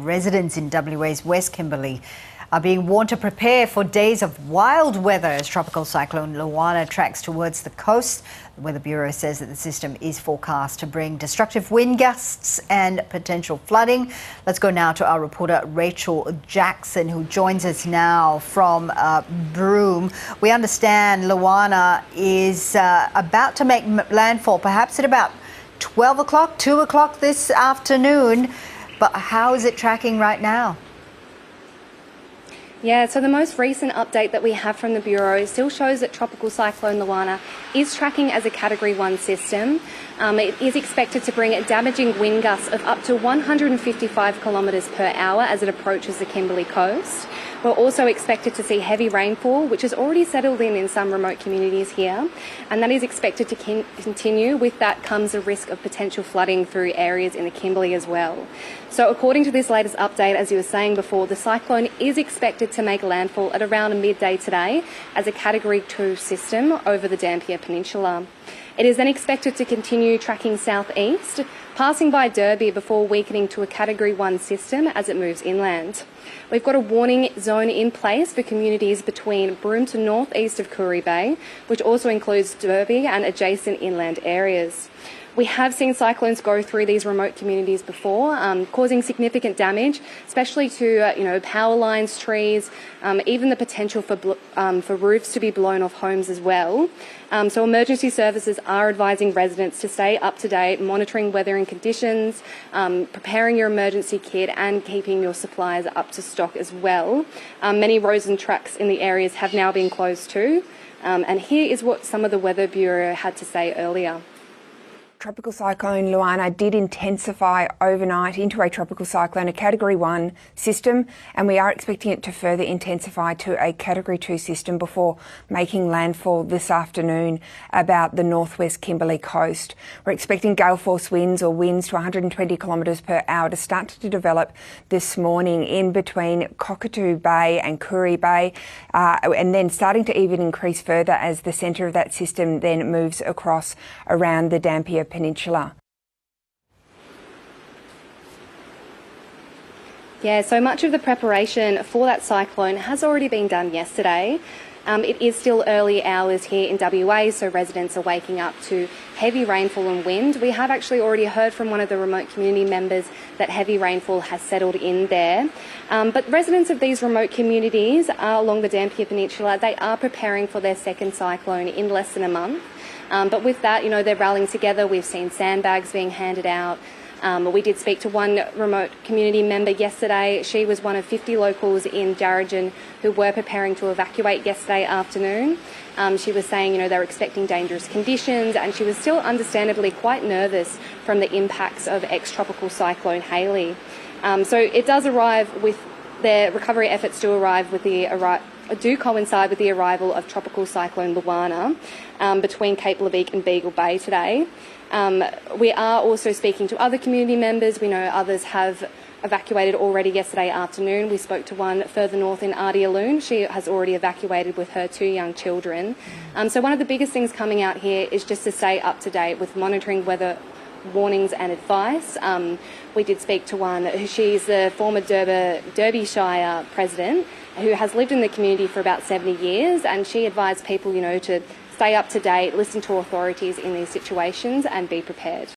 Residents in WA's West Kimberley are being warned to prepare for days of wild weather as tropical cyclone Luana tracks towards the coast. The Weather Bureau says that the system is forecast to bring destructive wind gusts and potential flooding. Let's go now to our reporter Rachel Jackson, who joins us now from Broome. We understand Luana is about to make landfall, perhaps at about 12 o'clock, 2 o'clock this afternoon. But how is it tracking right now? Yeah, so the most recent update that we have from the Bureau still shows that Tropical Cyclone Luana is tracking as a Category 1 system. It is expected to bring damaging wind gusts of up to 155 kilometres per hour as it approaches the Kimberley coast. We're also expected to see heavy rainfall, which has already settled in some remote communities here, and that is expected to continue. With that comes a risk of potential flooding through areas in the Kimberley as well. So according to this latest update, as you were saying before, the cyclone is expected to make landfall at around midday today as a Category 2 system over the Dampier Peninsula. It is then expected to continue tracking southeast, passing by Derby before weakening to a Category 1 system as it moves inland. We've got a warning zone in place for communities between Broome to northeast of Koori Bay, which also includes Derby and adjacent inland areas. We have seen cyclones go through these remote communities before, causing significant damage, especially to power lines, trees, even the potential for roofs to be blown off homes as well. So emergency services are advising residents to stay up to date, monitoring weather and conditions, preparing your emergency kit and keeping your supplies up to stock as well. Many roads and tracks in the areas have now been closed too. And here is what some of the Weather Bureau had to say earlier. Tropical cyclone Luana did intensify overnight into a tropical cyclone, a Category 1 system, and we are expecting it to further intensify to a Category 2 system before making landfall this afternoon about the northwest Kimberley coast. We're expecting gale force winds or winds to 120 kilometres per hour to start to develop this morning in between Cockatoo Bay and Koori Bay, and then starting to even increase further as the centre of that system then moves across around the Dampier Peninsula. Yeah, so much of the preparation for that cyclone has already been done yesterday. It is still early hours here in WA, so residents are waking up to heavy rainfall and wind. We have actually already heard from one of the remote community members that heavy rainfall has settled in there. But residents of these remote communities along the Dampier Peninsula, they are preparing for their second cyclone in less than a month. But with that, they're rallying together. We've seen sandbags being handed out. We did speak to one remote community member yesterday. She was one of 50 locals in Darragin who were preparing to evacuate yesterday afternoon. She was saying, they're expecting dangerous conditions, and she was still understandably quite nervous from the impacts of ex-tropical cyclone Haley. So it does arrive with their recovery efforts do coincide with the arrival of Tropical Cyclone Luana between Cape Leveque and Beagle Bay today. We are also speaking to other community members. We know others have evacuated already yesterday afternoon. We spoke to one further north in Ardialoon. She has already evacuated with her 2 young children. So one of the biggest things coming out here is just to stay up to date with monitoring weather warnings and advice. We did speak to one. She's the former Derbyshire president who has lived in the community for about 70 years, and she advised people, to stay up to date, listen to authorities in these situations and be prepared.